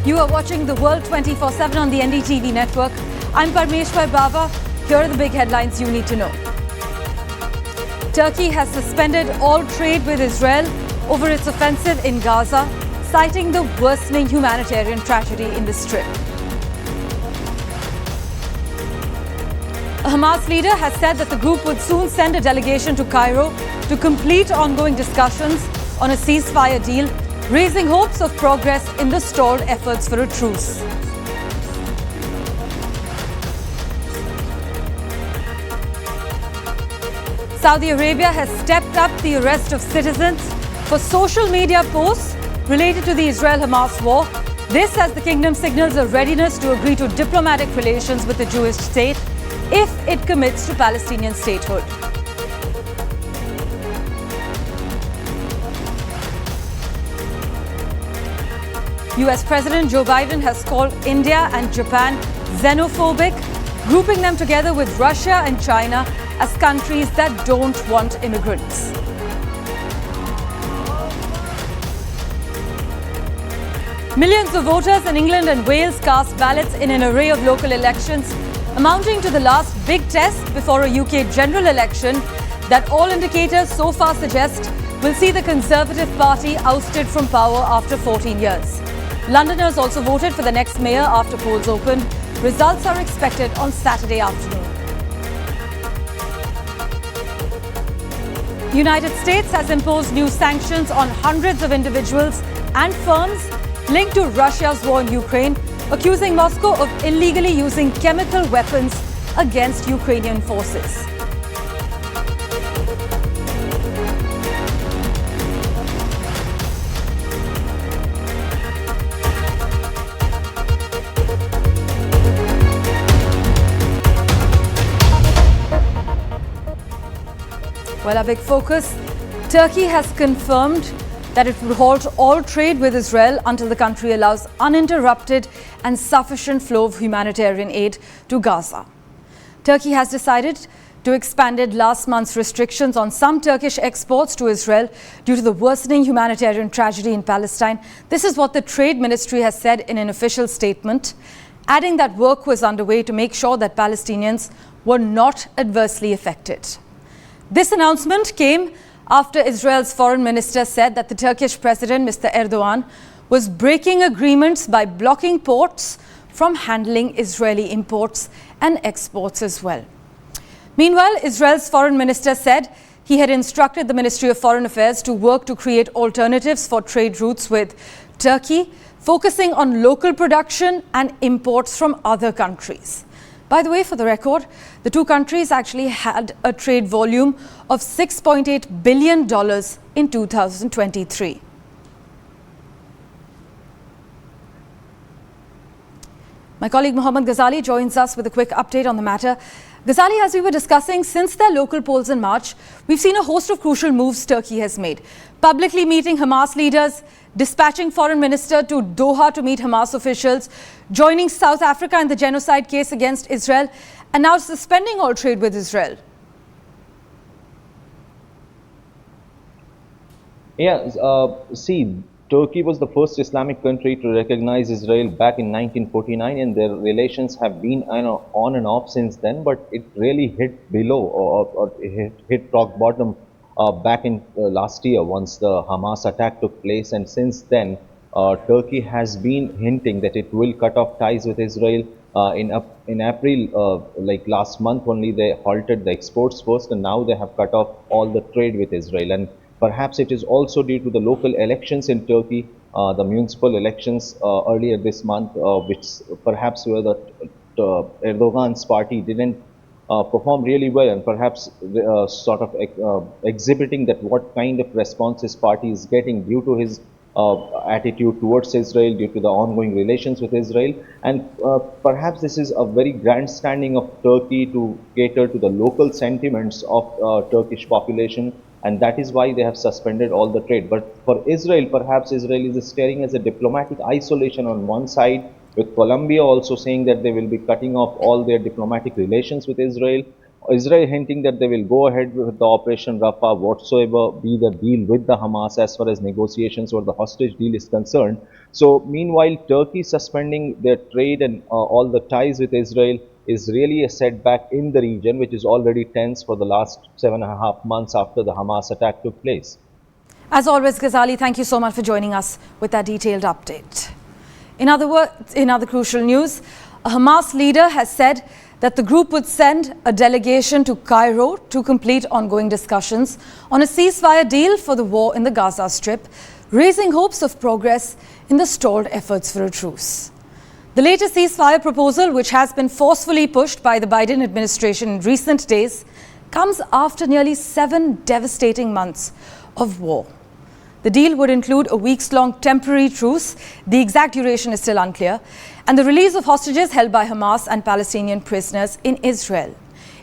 You are watching the World 24/7 on the NDTV network. I'm Parmeshwar Bawa. Here are the big headlines you need to know. Turkey has suspended all trade with Israel over its offensive in Gaza, citing the worsening humanitarian tragedy in the Strip. A Hamas leader has said that the group would soon send a delegation to Cairo to complete ongoing discussions on a ceasefire deal, raising hopes of progress in the stalled efforts for a truce. Saudi Arabia has stepped up the arrest of citizens for social media posts related to the Israel-Hamas war. This as the kingdom signals a readiness to agree to diplomatic relations with the Jewish state if it commits to Palestinian statehood. US President Joe Biden has called India and Japan xenophobic, grouping them together with Russia and China as countries that don't want immigrants. Millions of voters in England and Wales cast ballots in an array of local elections, amounting to the last big test before a UK general election that all indicators so far suggest will see the Conservative Party ousted from power after 14 years. Londoners also voted for the next mayor after polls opened. Results are expected on Saturday afternoon. The United States has imposed new sanctions on hundreds of individuals and firms linked to Russia's war in Ukraine, accusing Moscow of illegally using chemical weapons against Ukrainian forces. Well, our big focus, Turkey has confirmed that it would halt all trade with Israel until the country allows uninterrupted and sufficient flow of humanitarian aid to Gaza. Turkey has decided to expand last month's restrictions on some Turkish exports to Israel due to the worsening humanitarian tragedy in Palestine. This is what the Trade Ministry has said in an official statement, adding that work was underway to make sure that Palestinians were not adversely affected. This announcement came after Israel's foreign minister said that the Turkish president, Mr. Erdogan, was breaking agreements by blocking ports from handling Israeli imports and exports as well. Meanwhile, Israel's foreign minister said he had instructed the Ministry of Foreign Affairs to work to create alternatives for trade routes with Turkey, focusing on local production and imports from other countries. By the way, for the record, the two countries actually had a trade volume of $6.8 billion in 2023. My colleague Mohammad Ghazali joins us with a quick update on the matter. Ghazali, as we were discussing, since their local polls in March, we've seen a host of crucial moves Turkey has made. Publicly meeting Hamas leaders, dispatching foreign minister to Doha to meet Hamas officials, joining South Africa in the genocide case against Israel, and now suspending all trade with Israel. See, Turkey was the first Islamic country to recognize Israel back in 1949, and their relations have been on and off since then, but it really hit below or hit rock bottom back in last year once the Hamas attack took place, and since then Turkey has been hinting that it will cut off ties with Israel. In April, like last month only, they halted the exports first, and now they have cut off all the trade with Israel. And perhaps it is also due to the local elections in Turkey, the municipal elections earlier this month, which perhaps where the Erdogan's party didn't perform really well, and perhaps sort of exhibiting that what kind of response his party is getting due to his attitude towards Israel, due to the ongoing relations with Israel. And perhaps this is a very grandstanding of Turkey to cater to the local sentiments of Turkish population, and that is why they have suspended all the trade. But for Israel, perhaps Israel is staring as a diplomatic isolation on one side, with Colombia also saying that they will be cutting off all their diplomatic relations with Israel. Israel hinting that they will go ahead with the Operation Rafah whatsoever be the deal with the Hamas as far as negotiations or the hostage deal is concerned. So meanwhile, Turkey suspending their trade and all the ties with Israel is really a setback in the region, which is already tense for the last 7.5 months after the Hamas attack took place. As always, Ghazali, thank you so much for joining us with that detailed update. In other crucial news, a Hamas leader has said that the group would send a delegation to Cairo to complete ongoing discussions on a ceasefire deal for the war in the Gaza Strip, raising hopes of progress in the stalled efforts for a truce. The latest ceasefire proposal, which has been forcefully pushed by the Biden administration in recent days, comes after nearly 7 devastating months of war. The deal would include a weeks-long temporary truce, the exact duration is still unclear, and the release of hostages held by Hamas and Palestinian prisoners in Israel.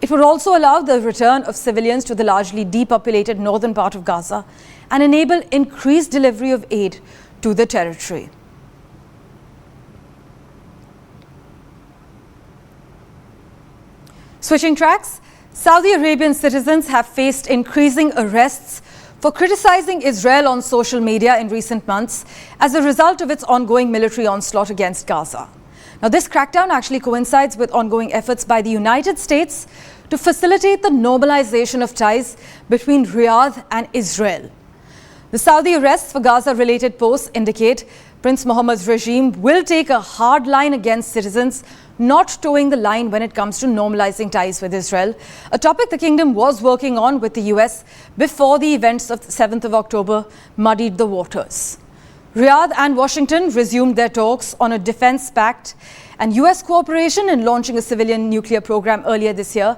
It would also allow the return of civilians to the largely depopulated northern part of Gaza and enable increased delivery of aid to the territory. Switching tracks, Saudi Arabian citizens have faced increasing arrests for criticizing Israel on social media in recent months as a result of its ongoing military onslaught against Gaza. Now, this crackdown actually coincides with ongoing efforts by the United States to facilitate the normalization of ties between Riyadh and Israel. The Saudi arrests for Gaza-related posts indicate Prince Mohammed's regime will take a hard line against citizens not towing the line when it comes to normalizing ties with Israel, a topic the kingdom was working on with the US before the events of the 7th of October muddied the waters. Riyadh and Washington resumed their talks on a defense pact and US cooperation in launching a civilian nuclear program earlier this year.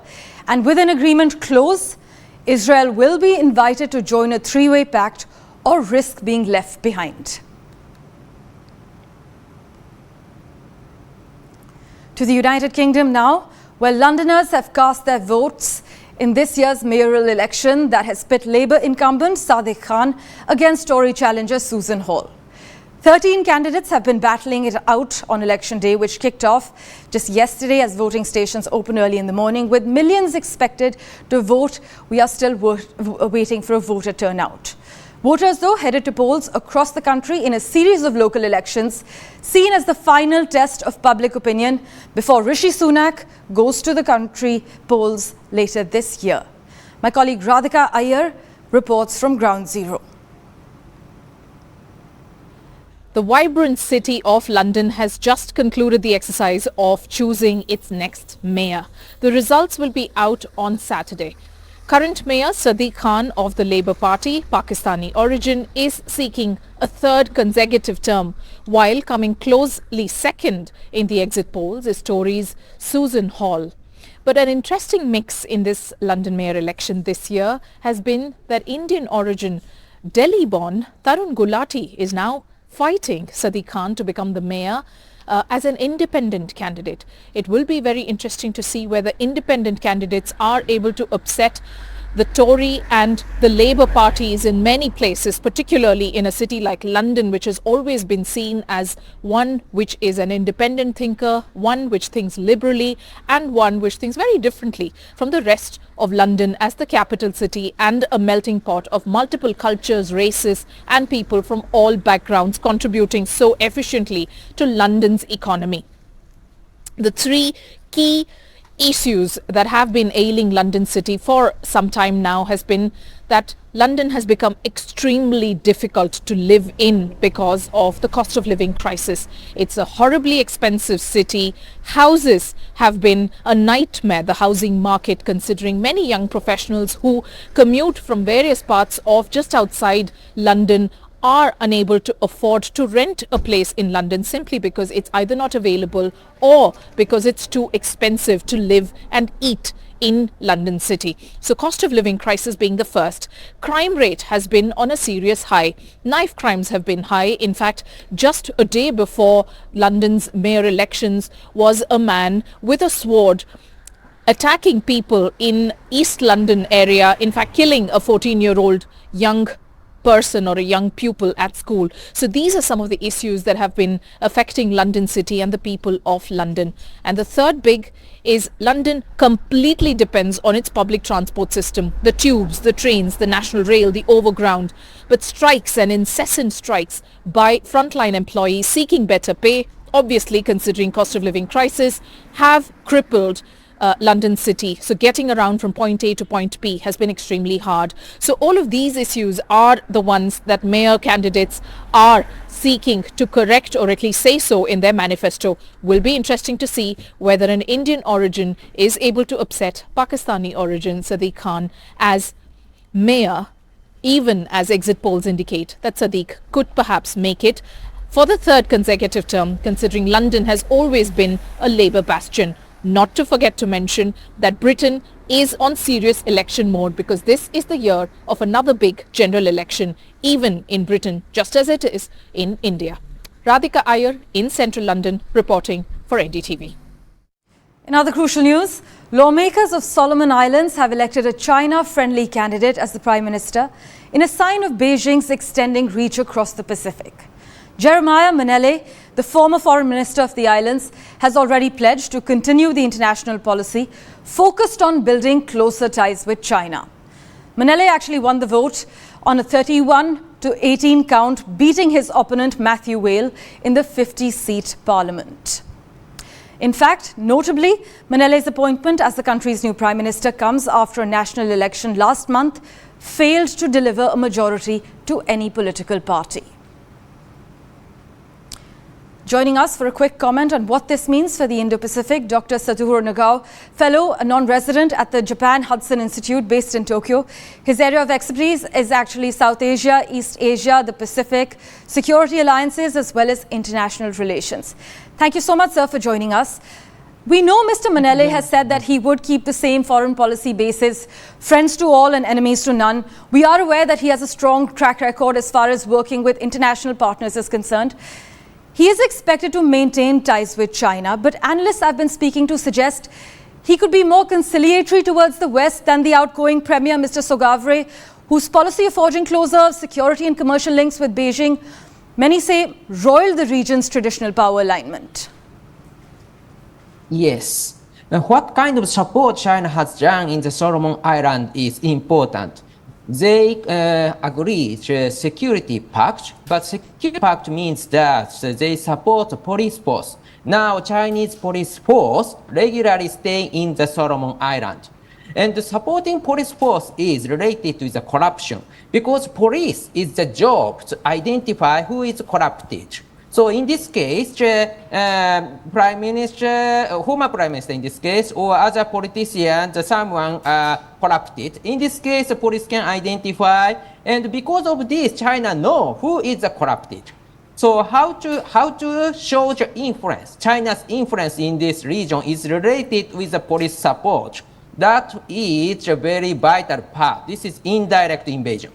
And with an agreement close, Israel will be invited to join a three-way pact or risk being left behind. To the United Kingdom now, where Londoners have cast their votes in this year's mayoral election that has pit Labour incumbent Sadiq Khan against Tory challenger Susan Hall. 13 candidates have been battling it out on election day, which kicked off just yesterday as voting stations opened early in the morning, with millions expected to vote. We are still waiting for a voter turnout. Voters, though, headed to polls across the country in a series of local elections, seen as the final test of public opinion before Rishi Sunak goes to the country polls later this year. My colleague Radhika Iyer reports from Ground Zero. The vibrant city of London has just concluded the exercise of choosing its next mayor. The results will be out on Saturday. Current Mayor Sadiq Khan of the Labour Party, Pakistani origin, is seeking a third consecutive term, while coming closely second in the exit polls is Tories Susan Hall. But an interesting mix in this London mayor election this year has been that Indian origin Delhi-born Tarun Gulati is now fighting Sadiq Khan to become the mayor as an independent candidate. It will be very interesting to see whether independent candidates are able to upset the Tory and the Labour parties in many places, particularly in a city like London, which has always been seen as one which is an independent thinker, one which thinks liberally, and one which thinks very differently from the rest of London as the capital city and a melting pot of multiple cultures, races, and people from all backgrounds contributing so efficiently to London's economy. The three key issues that have been ailing London city for some time now has been that London has become extremely difficult to live in because of the cost of living crisis. It's a horribly expensive city. Houses have been a nightmare, the housing market, considering many young professionals who commute from various parts of just outside London are unable to afford to rent a place in London simply because it's either not available or because it's too expensive to live and eat in London city. So cost of living crisis being the first. Crime rate has been on a serious high. Knife crimes have been high. In fact, just a day before London's mayor elections was a man with a sword attacking people in East London area, in fact killing a 14-year-old young person or a young pupil at school. So these are some of the issues that have been affecting London City and the people of London. And the third big is London completely depends on its public transport system, the tubes, the trains, the national rail, the overground. But strikes and incessant strikes by frontline employees seeking better pay, obviously considering cost of living crisis, have crippled London City. So getting around from point A to point B has been extremely hard. So all of these issues are the ones that mayor candidates are seeking to correct, or at least say so in their manifesto. Will be interesting to see whether an Indian origin is able to upset Pakistani origin Sadiq Khan as mayor, even as exit polls indicate that Sadiq could perhaps make it for the third consecutive term, considering London has always been a Labour bastion. Not to forget to mention that Britain is on serious election mode because this is the year of another big general election, even in Britain, just as it is in India. Radhika Iyer in central London reporting for NDTV. In other crucial news, lawmakers of Solomon Islands have elected a China-friendly candidate as the Prime Minister in a sign of Beijing's extending reach across the Pacific. Jeremiah Manele, the former foreign minister of the islands, has already pledged to continue the international policy focused on building closer ties with China. Manele actually won the vote on a 31-18 count, beating his opponent Matthew Whale in the 50-seat parliament. In fact, notably, Manele's appointment as the country's new prime minister comes after a national election last month failed to deliver a majority to any political party. Joining us for a quick comment on what this means for the Indo-Pacific, Dr. Satohiro Nagao, fellow, a non-resident at the Japan Hudson Institute based in Tokyo. His area of expertise is actually South Asia, East Asia, the Pacific, security alliances, as well as international relations. Thank you so much, sir, for joining us. We know Mr. Manele has said that he would keep the same foreign policy basis, friends to all and enemies to none. We are aware that he has a strong track record as far as working with international partners is concerned. He is expected to maintain ties with China, but analysts I've been speaking to suggest he could be more conciliatory towards the West than the outgoing Premier, Mr. Sogavre, whose policy of forging closer security and commercial links with Beijing, many say, roiled the region's traditional power alignment. Yes. Now, what kind of support China has done in the Solomon Islands is important. They agreed to security pact, but security pact means that they support the police force. Now, Chinese police force regularly stay in the Solomon Islands. And supporting police force is related to the corruption because police is the job to identify who is corrupted. So in this case, Prime Minister, former Prime Minister in this case, or other politicians, someone corrupted. In this case, the police can identify, and because of this, China know who is the corrupted. So how to show the influence? China's influence in this region is related with the police support. That is a very vital part. This is indirect invasion.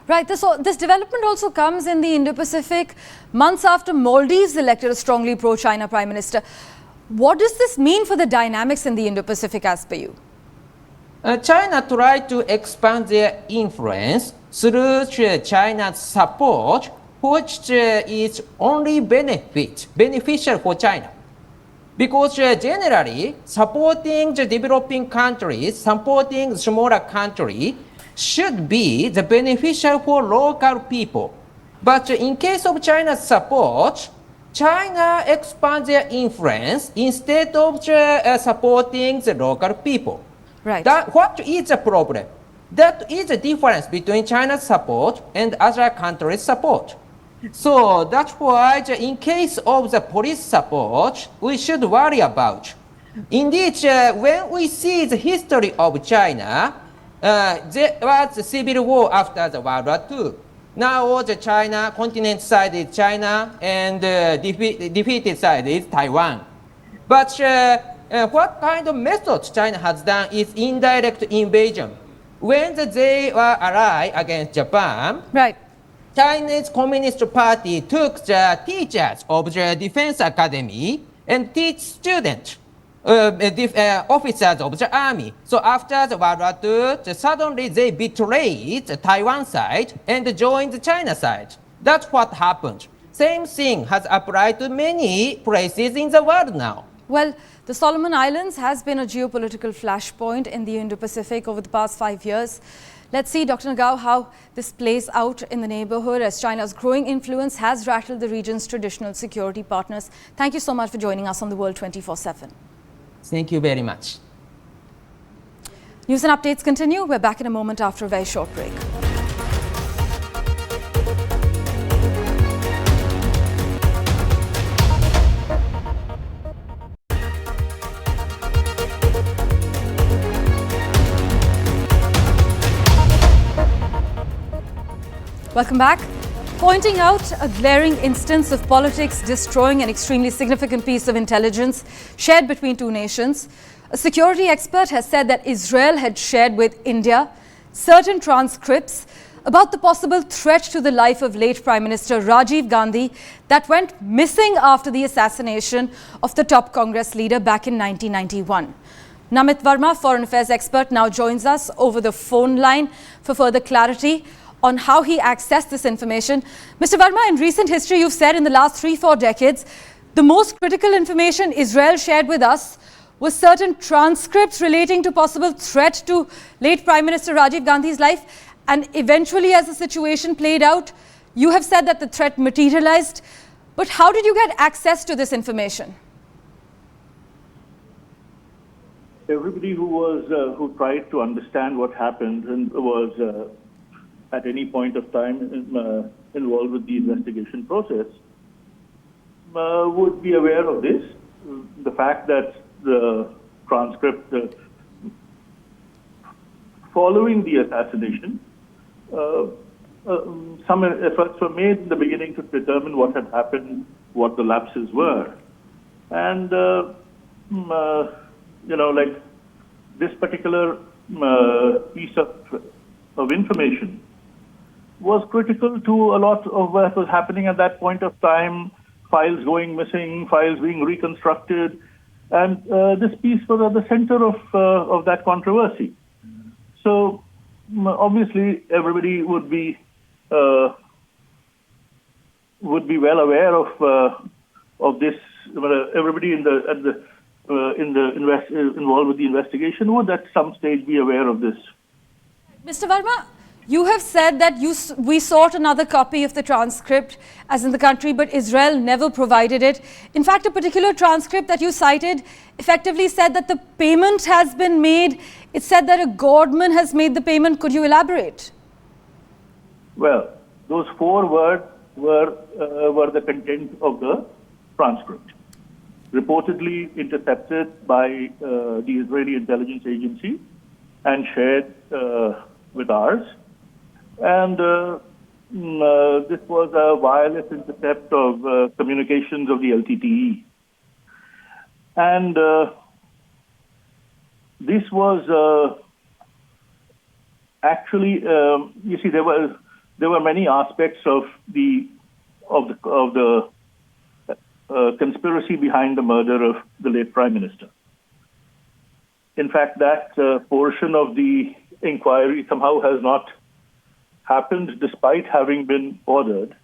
Right. So this development also comes in the Indo-Pacific months after Maldives elected a strongly pro-China prime minister. What does this mean for the dynamics in the Indo-Pacific as per you? China tried to expand their influence through China's support, which is only beneficial for China. Because generally, supporting the developing countries, supporting smaller countries, should be the beneficial for local people. But in case of China's support, China expands their influence instead of supporting the local people. Right. What is the problem? That is the difference between China's support and other countries' support. So that's why in case of the police support, we should worry about. Indeed, when we see the history of China, there was a civil war after the World War II. Now the China, continent side is China, and defeated side is Taiwan. But what kind of method China has done is indirect invasion. When they were allied against Japan, Right. Chinese Communist Party took the teachers of the Defense Academy and teach students. officers of the army. So after the World War II, suddenly they betrayed the Taiwan side and joined the China side. That's what happened. Same thing has applied to many places in the world now. Well, the Solomon Islands has been a geopolitical flashpoint in the Indo-Pacific over the past 5 years. Let's see, Dr. Nagao, how this plays out in the neighborhood as China's growing influence has rattled the region's traditional security partners. Thank you so much for joining us on The World 24/7. Thank you very much. News and updates continue. We're back in a moment after a very short break. Welcome back. Pointing out a glaring instance of politics destroying an extremely significant piece of intelligence shared between two nations, a security expert has said that Israel had shared with India certain transcripts about the possible threat to the life of late Prime Minister Rajiv Gandhi that went missing after the assassination of the top Congress leader back in 1991. Namit Verma, foreign affairs expert, now joins us over the phone line for further clarity on how he accessed this information. Mr. Verma, in recent history, you've said in the last 3-4 decades, the most critical information Israel shared with us was certain transcripts relating to possible threat to late Prime Minister Rajiv Gandhi's life. And eventually, as the situation played out, you have said that the threat materialized. But how did you get access to this information? Everybody who tried to understand what happened and was at any point of time involved with the investigation process would be aware of this. The fact that the transcript following the assassination, some efforts were made in the beginning to determine what had happened, what the lapses were. And, like this particular piece of information was critical to a lot of what was happening at that point of time, files going missing, files being reconstructed, and this piece was at the center of that controversy. So obviously everybody would be well aware of this. Everybody involved with the investigation would at some stage be aware of this. Mr. Verma, you have said that we sought another copy of the transcript as in the country, but Israel never provided it. In fact, a particular transcript that you cited effectively said that the payment has been made. It said that a godman has made the payment. Could you elaborate? Well, those 4 words were the content of the transcript, reportedly intercepted by the Israeli intelligence agency and shared with ours. And this was a wireless intercept of communications of the LTTE. And this was actually, you see, there were many aspects of the conspiracy behind the murder of the late Prime Minister. In fact, that portion of the inquiry somehow has not happened despite having been ordered.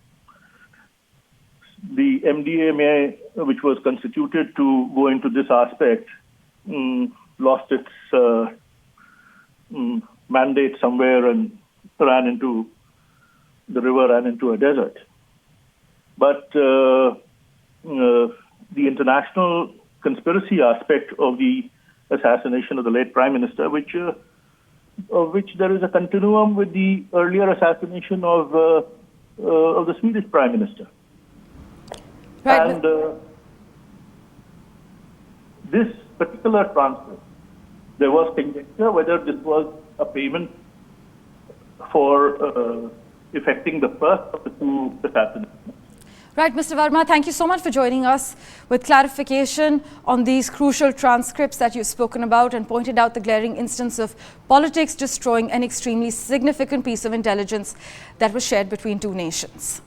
The MDMA, which was constituted to go into this aspect, lost its mandate somewhere and ran into the river, ran into a desert. But the international conspiracy aspect of the assassination of the late Prime Minister, of which there is a continuum with the earlier assassination of the Swedish Prime Minister. Right. And this particular transcript, there was conjecture whether this was a payment for effecting the first of the 2 assassinations. Right, Mr. Verma, thank you so much for joining us with clarification on these crucial transcripts that you've spoken about and pointed out the glaring instance of politics destroying an extremely significant piece of intelligence that was shared between 2 nations.